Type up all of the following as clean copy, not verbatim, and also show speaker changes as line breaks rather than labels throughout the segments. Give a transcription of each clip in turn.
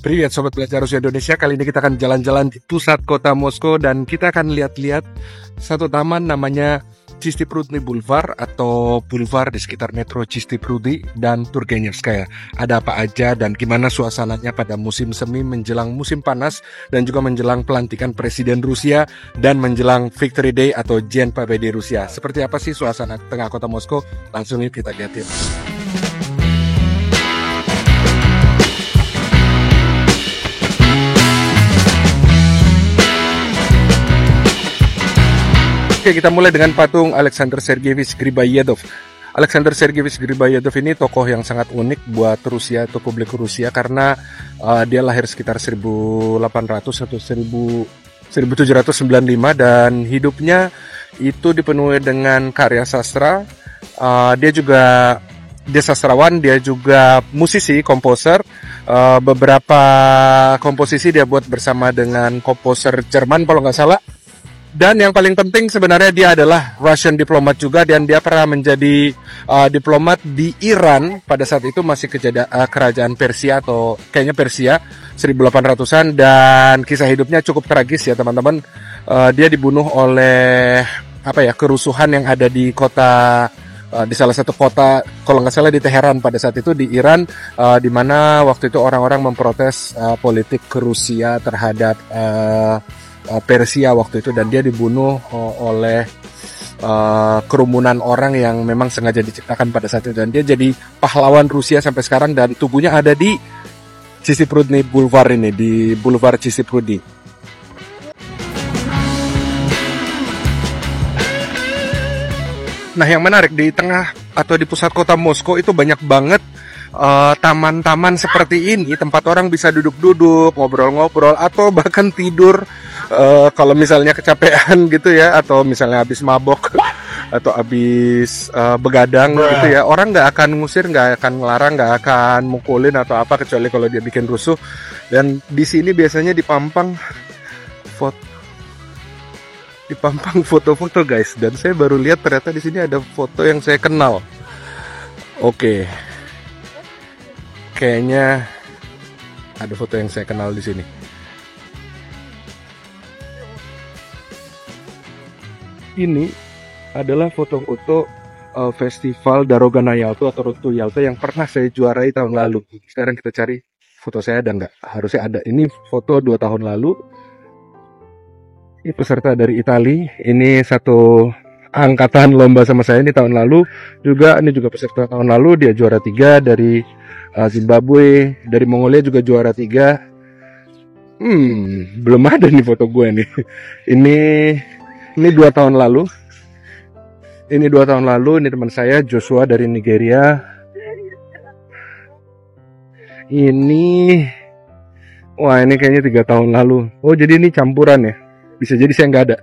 Privet Sobat Belajar Rusia Indonesia, kali ini kita akan jalan-jalan di pusat kota Moskow dan kita akan lihat-lihat satu taman namanya Чистый Прудный Boulevard atau Boulevard di sekitar metro Чистый Пруды dan Turgenevskaya. Ada apa aja dan gimana suasananya pada musim semi menjelang musim panas dan juga menjelang pelantikan Presiden Rusia dan menjelang Victory Day atau День Победы Rusia. Seperti apa sih suasana tengah kota Moskow? Langsung yuk kita lihat ya. Oke, kita mulai dengan patung Alexander Sergeyevich Griboyedov. Alexander Sergeyevich Griboyedov ini tokoh yang sangat unik buat Rusia atau publik Rusia karena dia lahir sekitar 1800 atau 1795 dan hidupnya itu dipenuhi dengan karya sastra. Dia sastrawan, dia juga musisi, komposer. Beberapa komposisi dia buat bersama dengan komposer Jerman kalau nggak salah. Dan yang paling penting sebenarnya dia adalah Russian diplomat juga dan dia pernah menjadi diplomat di Iran pada saat itu masih kerajaan Persia atau kayaknya Persia 1800-an dan kisah hidupnya cukup tragis ya teman-teman. Dia dibunuh oleh kerusuhan yang ada di kota di salah satu kota kalau nggak salah di Teheran pada saat itu di Iran di mana waktu itu orang-orang memprotes politik Rusia terhadap Persia waktu itu dan dia dibunuh oleh kerumunan orang yang memang sengaja diciptakan pada saat itu dan dia jadi pahlawan Rusia sampai sekarang dan tubuhnya ada di Чистый Прудный Boulevard ini, di Boulevard Чистый Пруды. Nah, yang menarik di tengah atau di pusat kota Moskow itu banyak banget taman-taman seperti ini, tempat orang bisa duduk-duduk, ngobrol-ngobrol atau bahkan tidur kalau misalnya kecapean gitu ya, atau misalnya habis mabok atau habis begadang gitu ya. Orang nggak akan ngusir, nggak akan ngelarang, nggak akan mukulin atau apa kecuali kalau dia bikin rusuh. Dan di sini biasanya dipampang foto-foto guys. Dan saya baru lihat ternyata di sini ada foto yang saya kenal. Oke. Kayaknya ada foto yang saya kenal di sini. Ini adalah foto-foto festival Daroga na Yalta atau Road to Yalta yang pernah saya juarai tahun lalu. Sekarang kita cari foto saya ada nggak? Harusnya ada. Ini foto 2 tahun lalu. Ini peserta dari Italia. Ini satu angkatan lomba sama saya ini tahun lalu. Ini juga peserta tahun lalu. Dia juara 3 dari Zimbabwe, dari Mongolia juga juara 3. Belum ada nih foto gue nih. Ini 2 tahun lalu. Ini 2 tahun lalu. Ini teman saya Joshua dari Nigeria. Ini kayaknya 3 tahun lalu. Oh, jadi ini campuran ya. Bisa jadi saya nggak ada.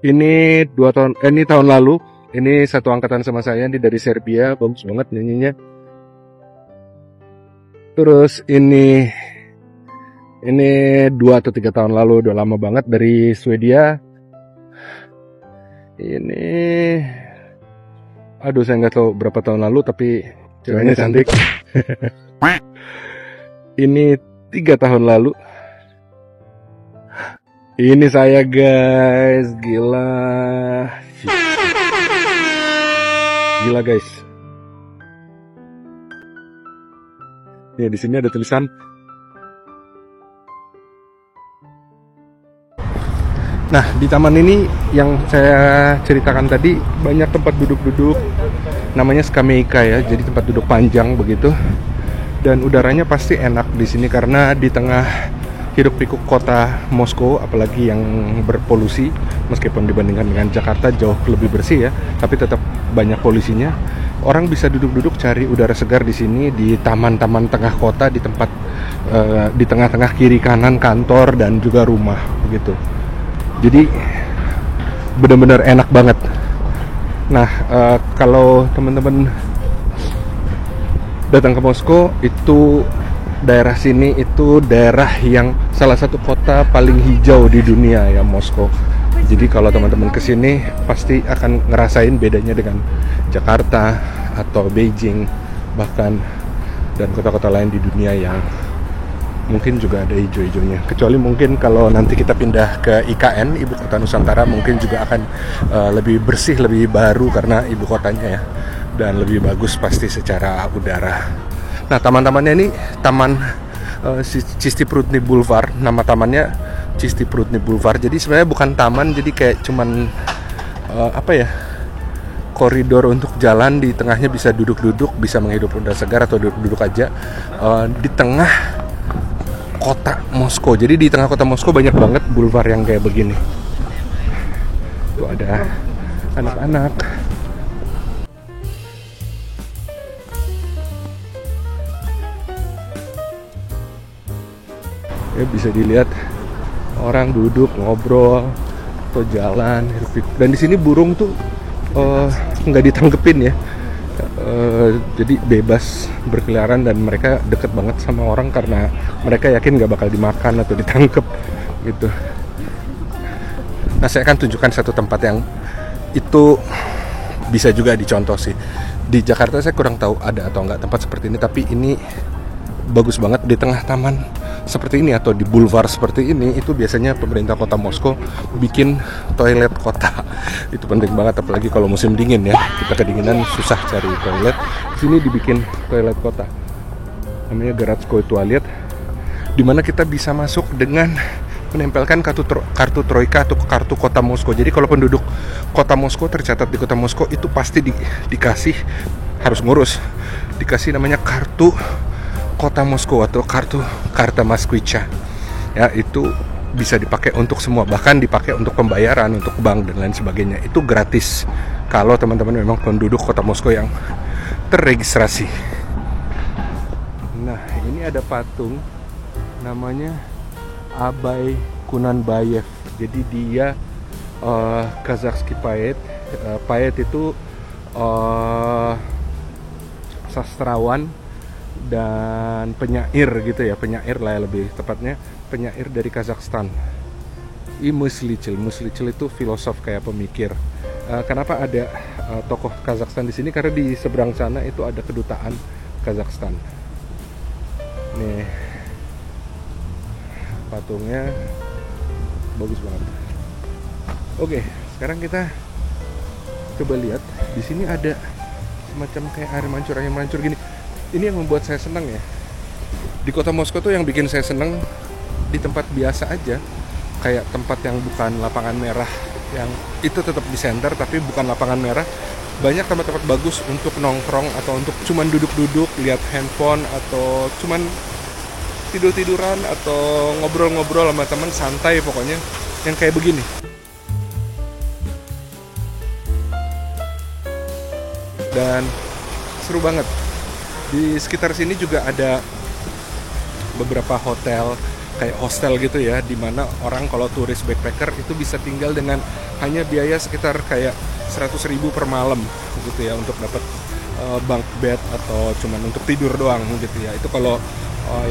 Ini 2 tahun. Ini tahun lalu. Ini satu angkatan sama saya. Ini dari Serbia. Bagus banget nyanyinya. Terus ini 2 atau 3 tahun lalu, udah lama banget dari Swedia. Ini, saya nggak tahu berapa tahun lalu, tapi ceweknya cantik. Ini 3 tahun lalu. Ini saya guys, gila guys. Ya, di sini ada tulisan. Nah, di taman ini yang saya ceritakan tadi banyak tempat duduk-duduk. Namanya skameika ya, jadi tempat duduk panjang begitu. Dan udaranya pasti enak di sini karena di tengah hiruk-pikuk kota Moskow, apalagi yang berpolusi, meskipun dibandingkan dengan Jakarta jauh lebih bersih ya, tapi tetap banyak polusinya. Orang bisa duduk-duduk cari udara segar di sini di taman-taman tengah kota, di tempat di tengah-tengah kiri kanan kantor dan juga rumah begitu. Jadi benar-benar enak banget. Nah, kalau teman-teman datang ke Moskow itu daerah sini itu daerah yang salah satu kota paling hijau di dunia ya, Moskow. Jadi kalau teman-teman kesini pasti akan ngerasain bedanya dengan Jakarta atau Beijing bahkan dan kota-kota lain di dunia yang mungkin juga ada hijau-hijaunya. Kecuali mungkin kalau nanti kita pindah ke IKN, Ibu Kota Nusantara, mungkin juga akan lebih bersih, lebih baru karena ibu kotanya ya, dan lebih bagus pasti secara udara. Nah, taman-tamannya ini Taman Cistiprudni Boulevard. Nama tamannya Cistiprudni Boulevard. Jadi sebenarnya bukan taman, jadi kayak cuman koridor untuk jalan, di tengahnya bisa duduk-duduk, bisa menghirup udara segar atau duduk-duduk aja di tengah kota Moskow. Jadi di tengah kota Moskow banyak banget boulevard yang kayak begini. Tuh ada anak-anak. Ya, bisa dilihat orang duduk ngobrol atau jalan. Dan di sini burung tuh nggak ditanggepin ya. Jadi bebas berkeliaran dan mereka deket banget sama orang karena mereka yakin nggak bakal dimakan atau ditangkep gitu. Nah, saya akan tunjukkan satu tempat yang itu bisa juga dicontoh sih. Di Jakarta saya kurang tahu ada atau nggak tempat seperti ini, tapi ini bagus banget di tengah taman seperti ini atau di boulevard seperti ini. Itu biasanya pemerintah kota Moskow bikin toilet kota. Itu penting banget, apalagi kalau musim dingin ya, kita kedinginan susah cari toilet. Di sini dibikin toilet kota, namanya Garatskoye Tualet, dimana kita bisa masuk dengan menempelkan kartu Troika atau kartu kota Moskow. Jadi kalau penduduk kota Moskow tercatat di kota Moskow itu pasti dikasih, harus ngurus, dikasih namanya kartu kota Moskow atau karta Moskvicha. Ya, itu bisa dipakai untuk semua, bahkan dipakai untuk pembayaran, untuk bank dan lain sebagainya. Itu gratis kalau teman-teman memang penduduk kota Moskow yang terregistrasi. Nah, ini ada patung namanya Abay Kunanbayev. Jadi dia Kazakhski poet. Poet itu sastrawan dan penyair gitu ya, penyair lah ya, lebih tepatnya penyair dari Kazakhstan. Мыслитель itu filosof kayak pemikir. Kenapa ada tokoh Kazakhstan di sini? Karena di seberang sana itu ada kedutaan Kazakhstan. Nih patungnya bagus banget. Oke, sekarang kita coba lihat. Di sini ada semacam kayak air mancur gini. Ini yang membuat saya senang ya. Di kota Moskow tuh yang bikin saya senang di tempat biasa aja, kayak tempat yang bukan lapangan merah, yang itu tetap di center tapi bukan lapangan merah. Banyak tempat-tempat bagus untuk nongkrong atau untuk cuman duduk-duduk, lihat handphone, atau cuman tidur-tiduran atau ngobrol-ngobrol sama teman, santai pokoknya, yang kayak begini. Dan seru banget. Di sekitar sini juga ada beberapa hotel, kayak hostel gitu ya, dimana orang kalau turis backpacker itu bisa tinggal dengan hanya biaya sekitar kayak 100.000 per malam gitu ya, untuk dapat bunk bed atau cuman untuk tidur doang gitu ya. Itu kalau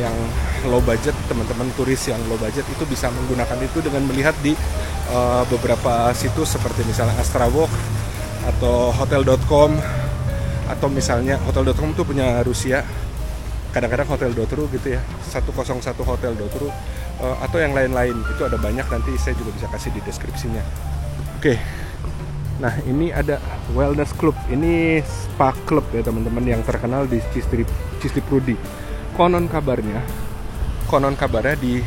yang low budget, teman-teman turis yang low budget itu bisa menggunakan itu dengan melihat di beberapa situs seperti misalnya Astravok atau hotel.com, atau misalnya hotel.com itu punya Rusia, kadang-kadang hotel.ru gitu ya, 101 hotel.ru, atau yang lain-lain. Itu ada banyak, nanti saya juga bisa kasih di deskripsinya. Oke. Nah, ini ada wellness club. Ini spa club ya teman-teman, yang terkenal di Cistiprudi. Konon kabarnya di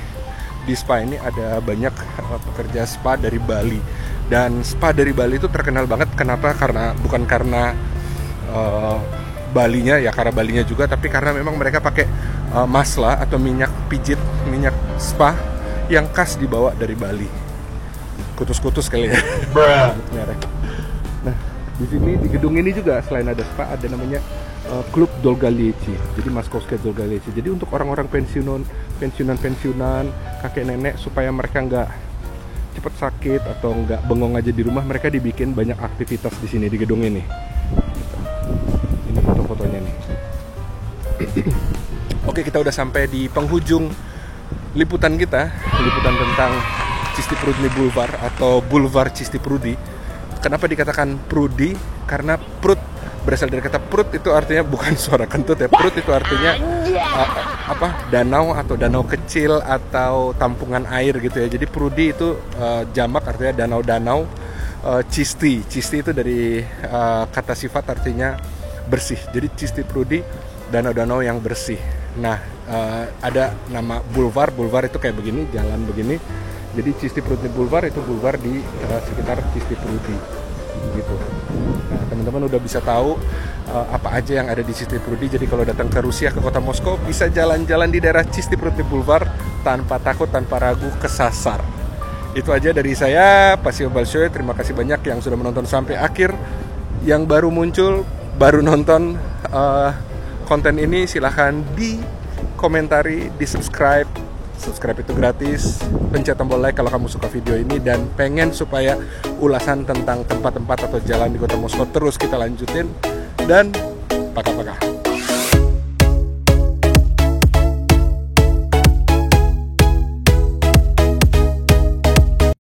spa ini ada banyak pekerja spa dari Bali. Dan spa dari Bali itu terkenal banget. Kenapa? Bukan karena Balinya ya, karena Balinya juga, tapi karena memang mereka pakai masla atau minyak pijit, minyak spa yang khas dibawa dari Bali. Kutus-kutus kali ya. Nah, di sini di gedung ini juga selain ada spa, ada namanya Klub Dolgalieci. Jadi Moskovskaya Dolgalieci. Jadi untuk orang-orang pensiunan, kakek nenek, supaya mereka nggak cepat sakit atau nggak bengong aja di rumah, mereka dibikin banyak aktivitas di sini di gedung ini. Ini foto-fotonya nih. Oke, kita udah sampai di penghujung liputan kita, liputan tentang Cistiprudni Boulevard atau Boulevard Cistiprudi. Kenapa dikatakan Prudi? Karena Prut berasal dari kata prut, itu artinya bukan suara kentut ya. Prut itu artinya danau atau danau kecil atau tampungan air gitu ya. Jadi prudi itu jamak artinya danau-danau. Cisti itu dari kata sifat artinya bersih. Jadi cisti prudi, danau-danau yang bersih. Nah, ada nama bulvar itu kayak begini, jalan begini. Jadi Cisti Prudi Boulevard itu boulevard di sekitar Cisti Prudi gitu. Nah, teman-teman udah bisa tahu apa aja yang ada di Cisti Prudi. Jadi kalau datang ke Rusia, ke kota Moskow, bisa jalan-jalan di daerah Cisti Prudi Boulevard tanpa takut, tanpa ragu kesasar. Itu aja dari saya, Pasio Balshoy. Terima kasih banyak yang sudah menonton sampai akhir. Yang baru muncul, baru nonton konten ini, silahkan di komentari, di subscribe itu gratis, pencet tombol like kalau kamu suka video ini dan pengen supaya ulasan tentang tempat-tempat atau jalan di kota Moskow terus kita lanjutin. Dan pakai